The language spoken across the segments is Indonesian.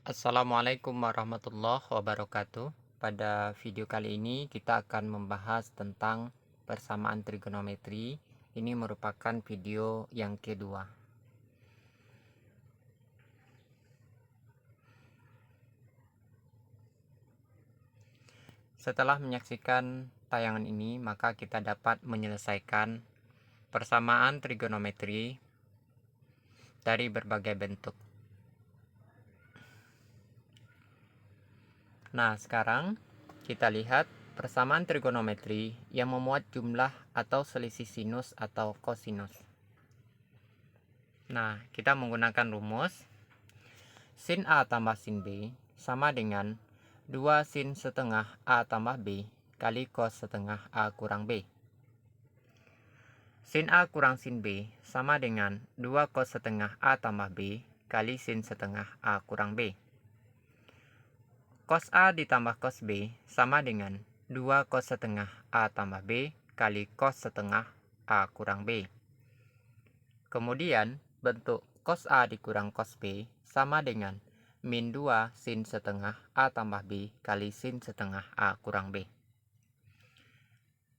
Assalamualaikum warahmatullahi wabarakatuh. Pada video kali ini kita akan membahas tentang persamaan trigonometri. Ini merupakan video yang kedua. Setelah menyaksikan tayangan ini, maka kita dapat menyelesaikan persamaan trigonometri dari berbagai bentuk. Nah, sekarang kita lihat persamaan trigonometri yang memuat jumlah atau selisih sinus atau kosinus. Nah, kita menggunakan rumus sin A tambah sin B sama dengan 2 sin setengah A tambah B kali cos setengah A kurang B. Sin A kurang sin B sama dengan 2 cos setengah A tambah B kali sin setengah A kurang B. Cos A ditambah cos B sama dengan 2 cos setengah A tambah B kali cos setengah A kurang B. Kemudian, bentuk cos A dikurang cos B sama dengan min 2 sin setengah A tambah B kali sin setengah A kurang B.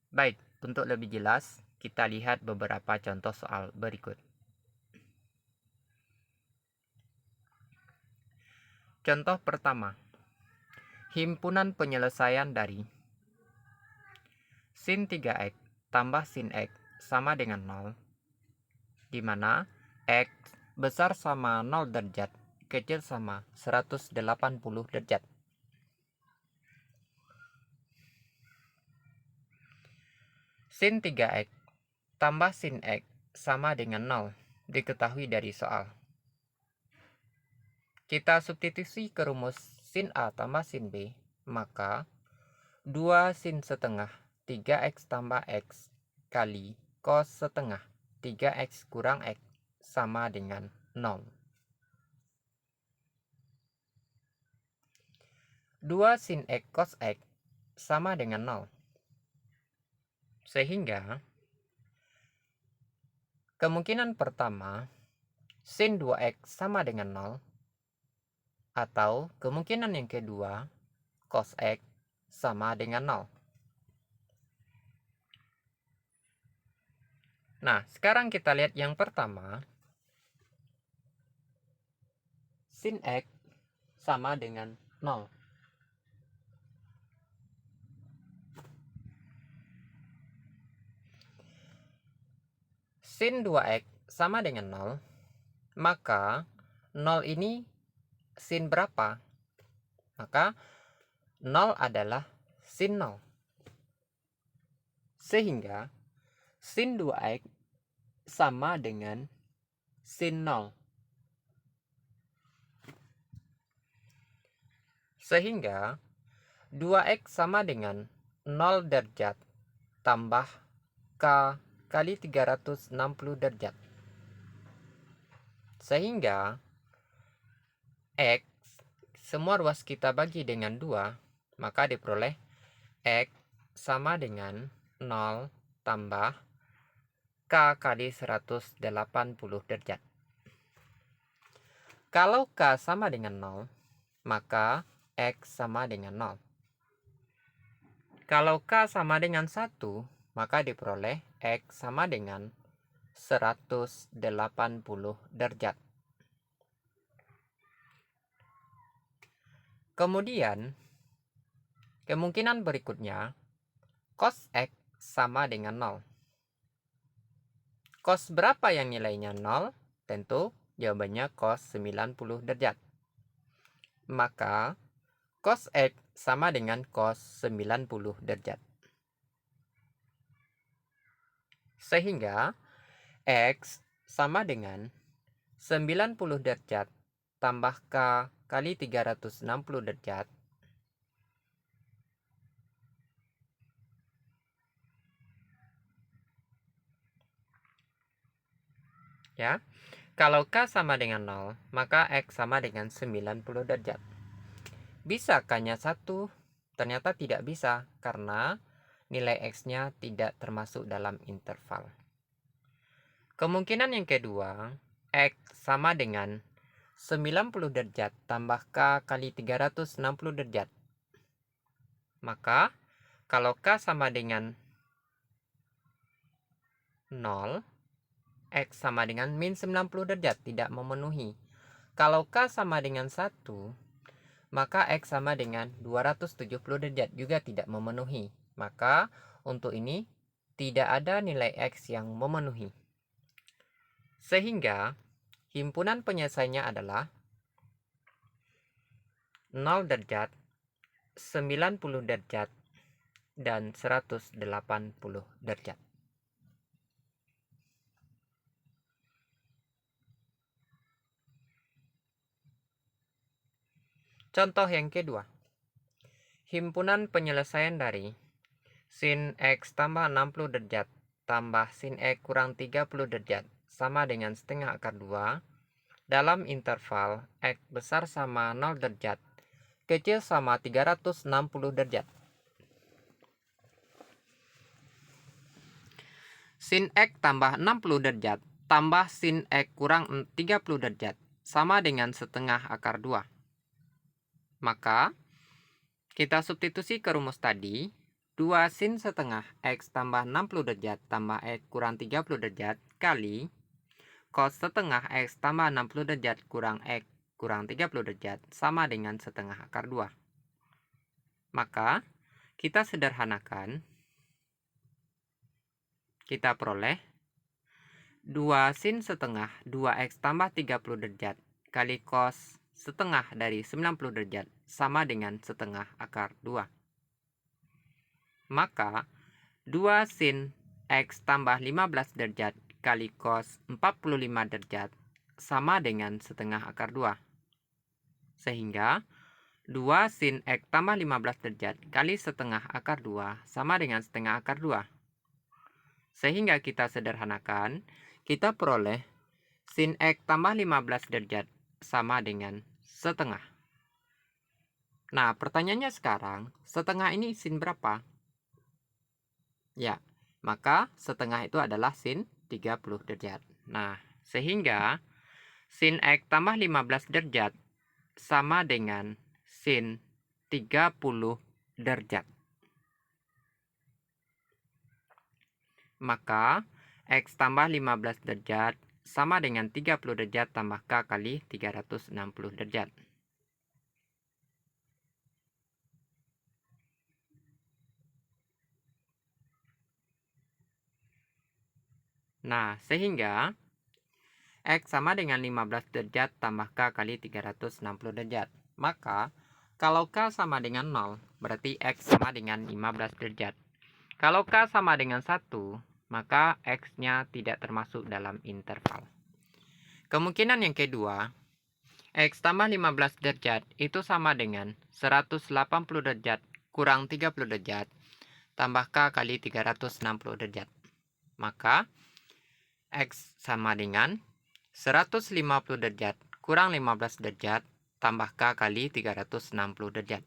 Baik, untuk lebih jelas, kita lihat beberapa contoh soal berikut. Contoh pertama, himpunan penyelesaian dari sin 3x tambah sin x sama dengan 0, di mana x besar sama 0 derajat, kecil sama 180 derajat. Sin 3x tambah sin x sama dengan 0, diketahui dari soal. Kita substitusi ke rumus sin A tambah sin B, maka 2 sin setengah 3x tambah x kali cos setengah 3x kurang x sama dengan 0. 2 sin x cos x sama dengan 0. Sehingga kemungkinan pertama sin 2x sama dengan 0, atau kemungkinan yang kedua cos x sama dengan 0. Nah, sekarang kita lihat yang pertama. Sin x sama dengan 0. Sin 2x sama dengan 0, maka 0 ini sin berapa? Maka 0 adalah sin 0. Sehingga sin 2x sama dengan sin 0. Sehingga 2x sama dengan 0 derajat tambah K kali 360 derajat. Sehingga X, semua ruas kita bagi dengan 2, maka diperoleh X sama dengan 0 tambah K kali 180 derajat. Kalau K sama dengan 0, maka X sama dengan 0. Kalau K sama dengan 1, maka diperoleh X sama dengan 180 derajat. Kemudian, kemungkinan berikutnya, cos X sama dengan 0. Cos berapa yang nilainya 0? Tentu jawabannya cos 90 derajat. Maka cos X sama dengan cos 90 derajat. Sehingga X sama dengan 90 derajat tambah K kali 360 derajat ya. Kalau K sama dengan 0, maka X sama dengan 90 derajat. Bisa K-nya 1? Ternyata tidak bisa, karena nilai X-nya tidak termasuk dalam interval. Kemungkinan yang kedua, X sama dengan 90 derajat tambah K kali 360 derajat. Maka, kalau K sama dengan 0, X sama dengan min 90 derajat, tidak memenuhi. Kalau K sama dengan 1, maka X sama dengan 270 derajat, juga tidak memenuhi. Maka, untuk ini, tidak ada nilai X yang memenuhi. Sehingga, himpunan penyelesaiannya adalah 0 derajat, 90 derajat, dan 180 derajat. Contoh yang kedua. Himpunan penyelesaian dari sin X tambah 60 derajat tambah sin X kurang 30 derajat sama dengan setengah akar 2 dalam interval X besar sama 0 derajat, kecil sama 360 derajat. Sin X tambah 60 derajat tambah sin X kurang 30 derajat sama dengan setengah akar 2. Maka, kita substitusi ke rumus tadi, 2 sin setengah X tambah 60 derajat tambah X kurang 30 derajat kali cos setengah X tambah 60 derajat kurang X kurang 30 derajat sama dengan setengah akar 2. Maka, kita sederhanakan, kita peroleh 2 sin setengah 2X tambah 30 derajat kali cos setengah dari 90 derajat sama dengan setengah akar 2. Maka, 2 sin X tambah 15 derajat kali cos 45 derajat sama dengan setengah akar 2. Sehingga, 2 sin X tambah 15 derajat kali setengah akar 2 sama dengan setengah akar 2. Sehingga kita sederhanakan, kita peroleh sin X tambah 15 derajat sama dengan setengah. Nah, pertanyaannya sekarang, setengah ini sin berapa? Ya, maka setengah itu adalah sin 30 derajat. Nah, sehingga sin X tambah 15 derajat sama dengan sin 30 derajat. Maka, X tambah 15 derajat sama dengan 30 derajat tambah K kali 360 derajat. Nah, sehingga X sama dengan 15 derajat tambah K kali 360 derajat. Maka, kalau K sama dengan 0, berarti X sama dengan 15 derajat. Kalau K sama dengan 1, maka X-nya tidak termasuk dalam interval. Kemungkinan yang kedua, X tambah 15 derajat itu sama dengan 180 derajat kurang 30 derajat tambah K kali 360 derajat. Maka, X sama dengan 150 derajat kurang 15 derajat tambah K kali 360 derajat.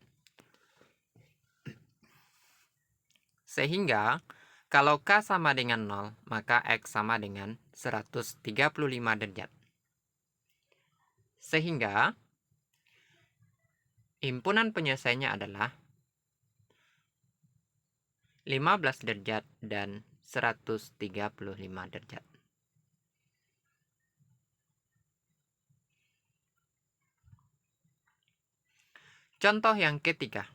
Sehingga, kalau K sama dengan 0, maka X sama dengan 135 derajat. Sehingga, himpunan penyelesaiannya adalah 15 derajat dan 135 derajat. Contoh yang ketiga.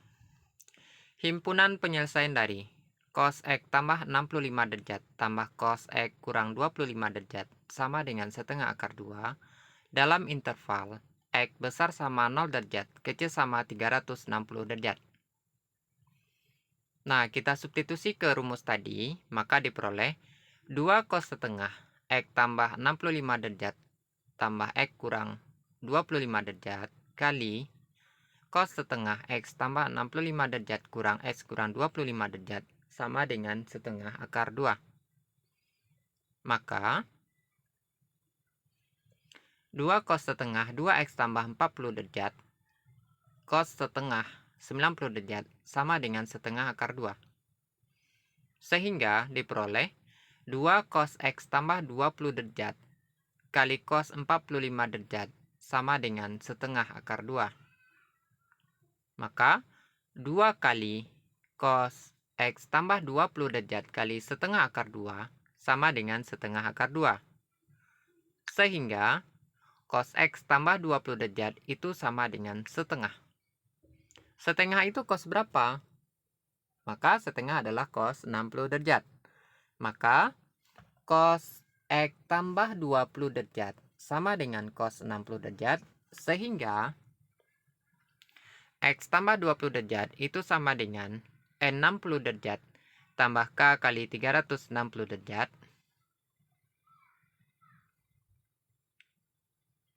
Himpunan penyelesaian dari cos X tambah 65 derajat tambah cos X kurang 25 derajat sama dengan setengah akar 2 dalam interval X besar sama 0 derajat, kecil sama 360 derajat. Nah, kita substitusi ke rumus tadi, maka diperoleh 2 cos setengah X tambah 65 derajat tambah X kurang 25 derajat kali cos setengah X tambah 65 derajat kurang X kurang 25 derajat sama dengan setengah akar 2. Maka, 2 cos setengah 2X tambah 40 derajat cos setengah 90 derajat sama dengan setengah akar 2. Sehingga diperoleh 2 cos X tambah 20 derajat kali cos 45 derajat sama dengan setengah akar 2. Maka 2 kali cos X tambah 20 derajat kali setengah akar 2 sama dengan setengah akar 2. Sehingga cos X tambah 20 derajat itu sama dengan setengah. Setengah itu cos berapa? Maka setengah adalah cos 60 derajat. Maka cos X tambah 20 derajat sama dengan cos 60 derajat. Sehingga X tambah 20 derajat itu sama dengan 60 derajat tambah K kali 360 derajat.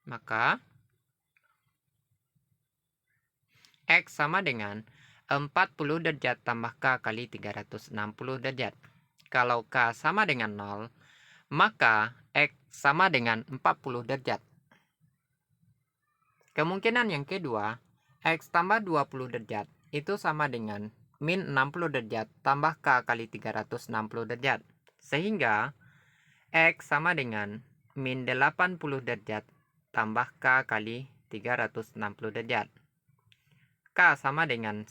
Maka X sama dengan 40 derajat tambah K kali 360 derajat. Kalau K sama dengan 0, maka X sama dengan 40 derajat. Kemungkinan yang kedua, X tambah 20 derajat itu sama dengan min 60 derajat tambah K kali 360 derajat. Sehingga X sama dengan min 80 derajat tambah K kali 360 derajat. K sama dengan 1,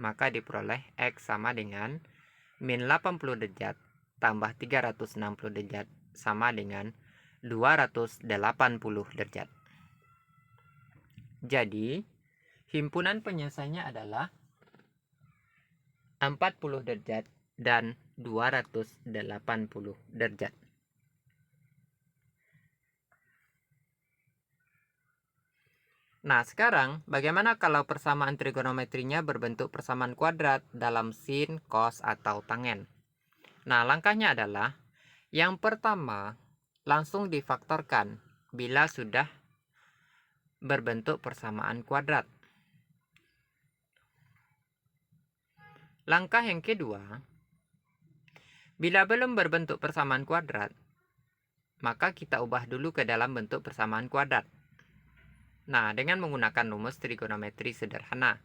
maka diperoleh X sama dengan min 80 derajat tambah 360 derajat sama dengan 280 derajat. Jadi, himpunan penyelesaiannya adalah 40 derajat dan 280 derajat. Nah, sekarang bagaimana kalau persamaan trigonometrinya berbentuk persamaan kuadrat dalam sin, cos, atau tangen? Nah, langkahnya adalah yang pertama, langsung difaktorkan bila sudah berbentuk persamaan kuadrat. Langkah yang kedua, bila belum berbentuk persamaan kuadrat, maka kita ubah dulu ke dalam bentuk persamaan kuadrat. Nah, dengan menggunakan rumus trigonometri sederhana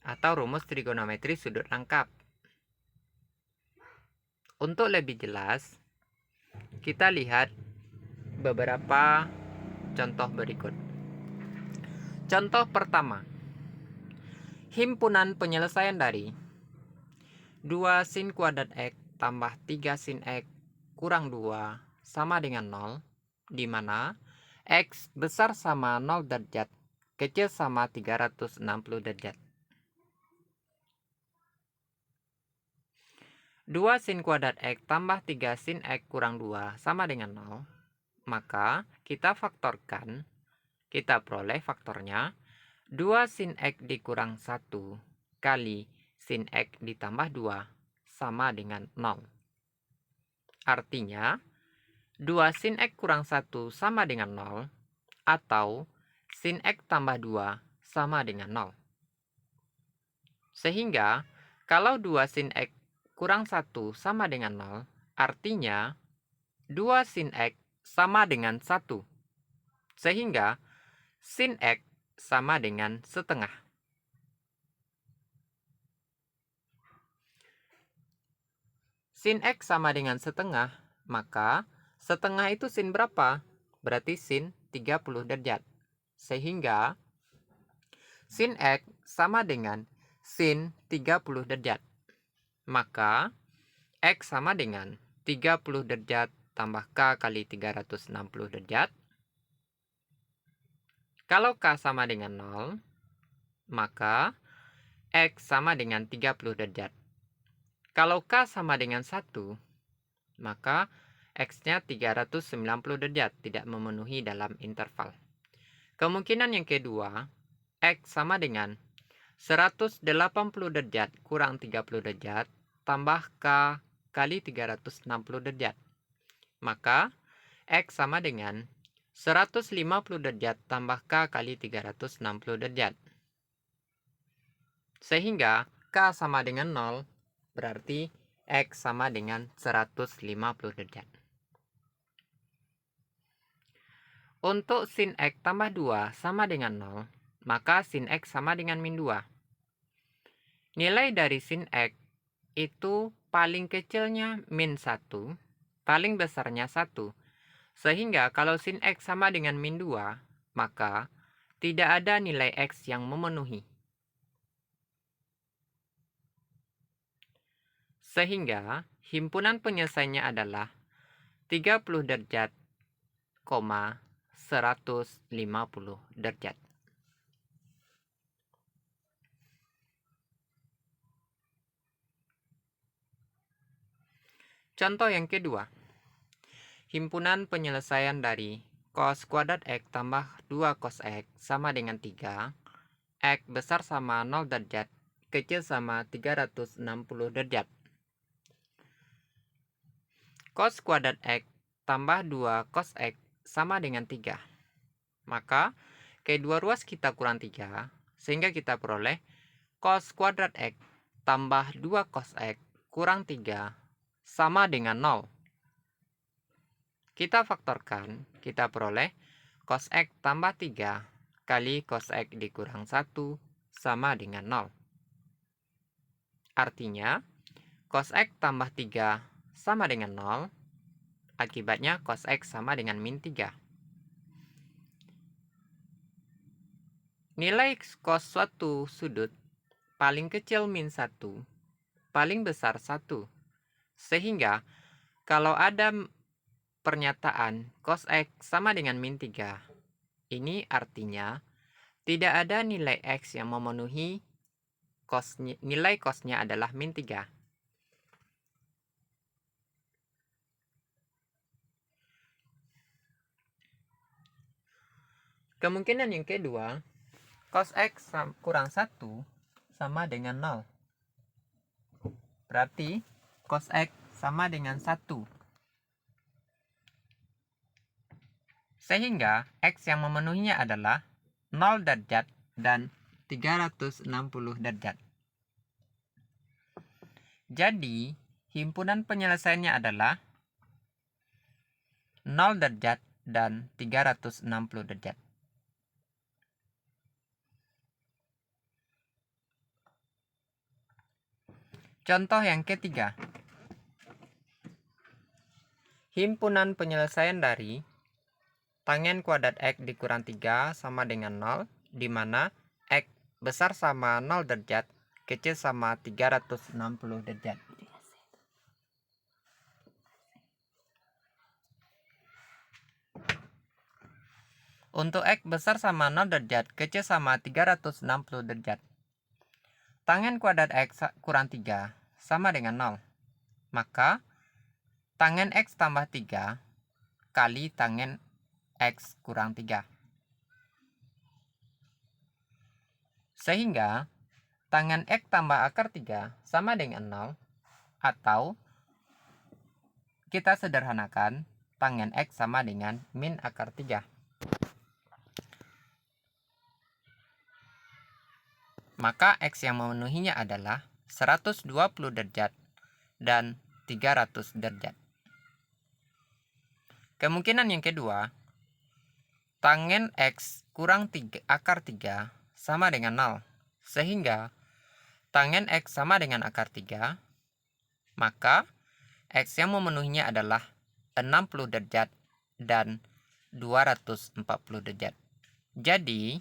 atau rumus trigonometri sudut rangkap. Untuk lebih jelas, kita lihat beberapa contoh berikut. Contoh pertama, himpunan penyelesaian dari 2 sin kuadrat X tambah 3 sin X kurang 2 sama dengan 0, di mana X besar sama 0 derajat, kecil sama 360 derajat. 2 sin kuadrat X tambah 3 sin X kurang 2 sama dengan 0. Maka kita faktorkan, kita peroleh faktornya 2 sin X dikurang 1 kali sin X ditambah 2 sama dengan 0. Artinya 2 sin X kurang 1 sama dengan 0 atau sin X tambah 2 sama dengan 0. Sehingga kalau 2 sin X kurang 1 sama dengan 0, artinya 2 sin X sama dengan 1. Sehingga sin X sama dengan setengah. Sin X sama dengan setengah, maka setengah itu sin berapa? Berarti sin 30 derajat. Sehingga sin X sama dengan sin 30 derajat. Maka X sama dengan 30 derajat tambah K kali 360 derajat. Kalau K sama dengan 0, maka X sama dengan 30 derajat. Kalau K sama dengan 1, maka X-nya 390 derajat, tidak memenuhi dalam interval. Kemungkinan yang kedua, X sama dengan 180 derajat kurang 30 derajat tambah K kali 360 derajat. Maka X sama dengan 150 derajat tambah K kali 360 derajat. Sehingga K sama dengan 0, berarti X sama dengan 150 derajat. Untuk sin X tambah 2 sama dengan 0, maka sin X sama dengan min 2. Nilai dari sin X itu paling kecilnya min 1, paling besarnya 1. Sehingga kalau sin X sama dengan min 2, maka tidak ada nilai X yang memenuhi. Sehingga himpunan penyelesaiannya adalah 30 derajat, 150 derajat. Contoh yang kedua. Himpunan penyelesaian dari cos kuadrat X tambah 2 cos X sama dengan 3. X besar sama 0 derajat, kecil sama 360 derajat. Cos kuadrat X tambah 2 cos X sama dengan 3. Maka, kedua ruas kita kurang 3, sehingga kita peroleh cos kuadrat X tambah 2 cos X kurang 3 sama dengan 0. Kita faktorkan, kita peroleh cos X tambah 3 kali cos X dikurang 1 sama dengan 0. Artinya, cos X tambah 3 sama dengan 0, akibatnya cos X sama dengan min 3. Nilai cos suatu sudut paling kecil min 1, paling besar 1. Sehingga, kalau ada pernyataan cos X sama dengan min 3, ini artinya tidak ada nilai X yang memenuhi nilai cosnya adalah min 3. Kemungkinan yang kedua, cos X kurang 1 sama dengan 0. Berarti cos X sama dengan 1. Sehingga X yang memenuhinya adalah 0 derajat dan 360 derajat. Jadi, himpunan penyelesaiannya adalah 0 derajat dan 360 derajat. Contoh yang ketiga. Himpunan penyelesaian dari tangen kuadrat X dikurang 3 sama dengan 0, di mana X besar sama 0 derajat, kecil sama 360 derajat. Untuk X besar sama 0 derajat, kecil sama 360 derajat. Tangen kuadrat X kurang 3 sama dengan 0. Maka, tangen X tambah 3 kali tangen X kurang 3. Sehingga, tangen X tambah akar 3 sama dengan 0, atau kita sederhanakan, tangen X sama dengan min akar 3. Maka X yang memenuhinya adalah 120 derajat dan 300 derajat. Kemungkinan yang kedua, tangen X kurang 3, akar 3 sama dengan 0. Sehingga, tangen X sama dengan akar 3, maka X yang memenuhinya adalah 60 derajat dan 240 derajat. Jadi,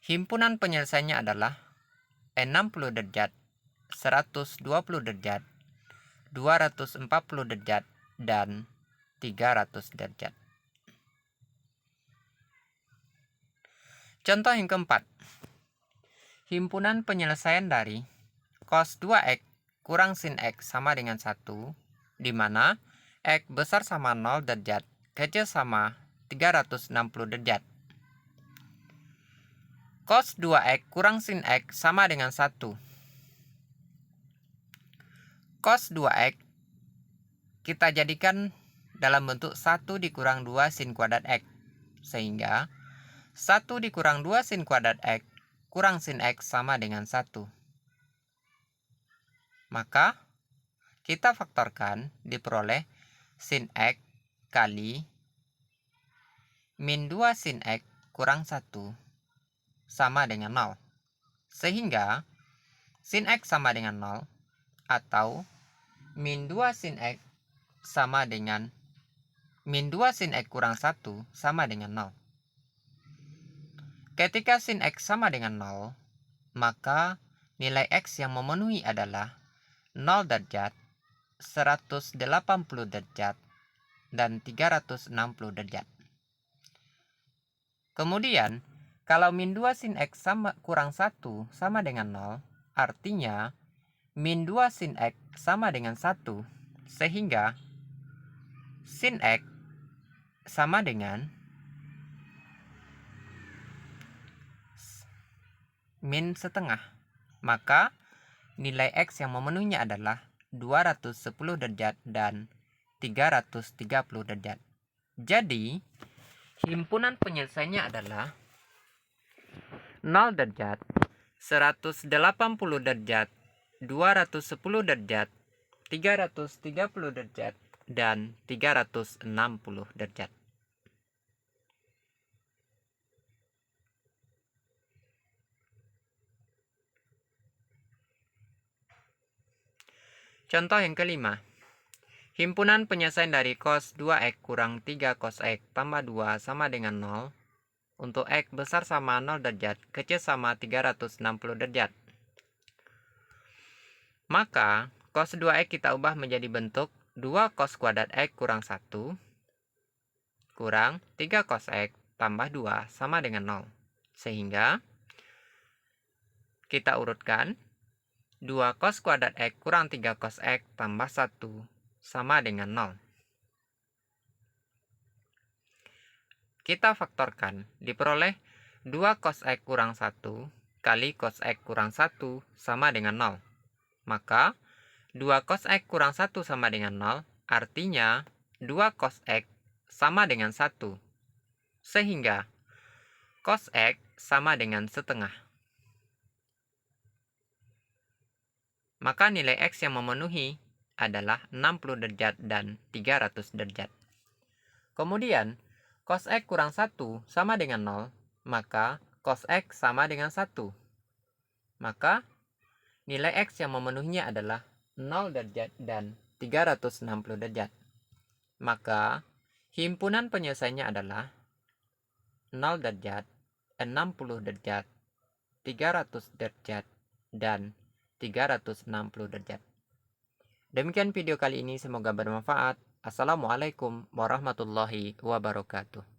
himpunan penyelesaiannya adalah 60 derajat, 120 derajat, 240 derajat, dan 300 derajat. Contoh yang keempat. Himpunan penyelesaian dari cos 2X kurang sin X sama dengan 1, di mana X besar sama 0 derajat, kecil sama 360 derajat. Cos 2X kurang sin X sama dengan 1. Cos 2X kita jadikan dalam bentuk 1 dikurang 2 sin kuadrat X. Sehingga 1 dikurang 2 sin kuadrat X kurang sin X sama dengan 1. Maka kita faktorkan, diperoleh sin X kali min 2 sin X kurang 1 sama dengan 0. Sehingga sin X sama dengan 0, atau min 2 sin X sama dengan min 2 sin X kurang 1 sama dengan 0. Ketika sin X sama dengan 0, maka nilai X yang memenuhi adalah 0 derajat, 180 derajat, dan 360 derajat. Kemudian, kalau min 2 sin X kurang 1 sama dengan 0, artinya min 2 sin X sama dengan 1, sehingga sin X sama dengan min setengah. Maka nilai X yang memenuhinya adalah 210 derajat dan 330 derajat. Jadi, himpunan penyelesaiannya adalah 0 derajat, 180 derajat, 210 derajat, 330 derajat, dan 360 derajat. Contoh yang kelima. Himpunan penyelesaian dari cos 2X kurang 3 cos X tambah 2 sama dengan 0 untuk X besar sama 0 derajat, kecil sama 360 derajat. Maka cos 2X kita ubah menjadi bentuk 2 cos kuadrat X kurang 1 kurang 3 cos X tambah 2 sama dengan 0. Sehingga kita urutkan 2 cos kuadrat X kurang 3 cos X tambah 1 sama dengan 0. Kita faktorkan, diperoleh 2 cos X kurang 1 kali cos X kurang 1 sama dengan 0. Maka 2 cos X kurang 1 sama dengan 0, artinya 2 cos X sama dengan 1. Sehingga cos X sama dengan setengah. Maka nilai X yang memenuhi adalah 60 derajat dan 300 derajat. Kemudian, cos X kurang 1 sama dengan 0, maka cos X sama dengan 1. Maka, nilai X yang memenuhinya adalah 0 derajat dan 360 derajat. Maka, himpunan penyelesaiannya adalah 0 derajat, 60 derajat, 300 derajat, dan 360 derajat. Demikian video kali ini, semoga bermanfaat. Assalamualaikum warahmatullahi wabarakatuh.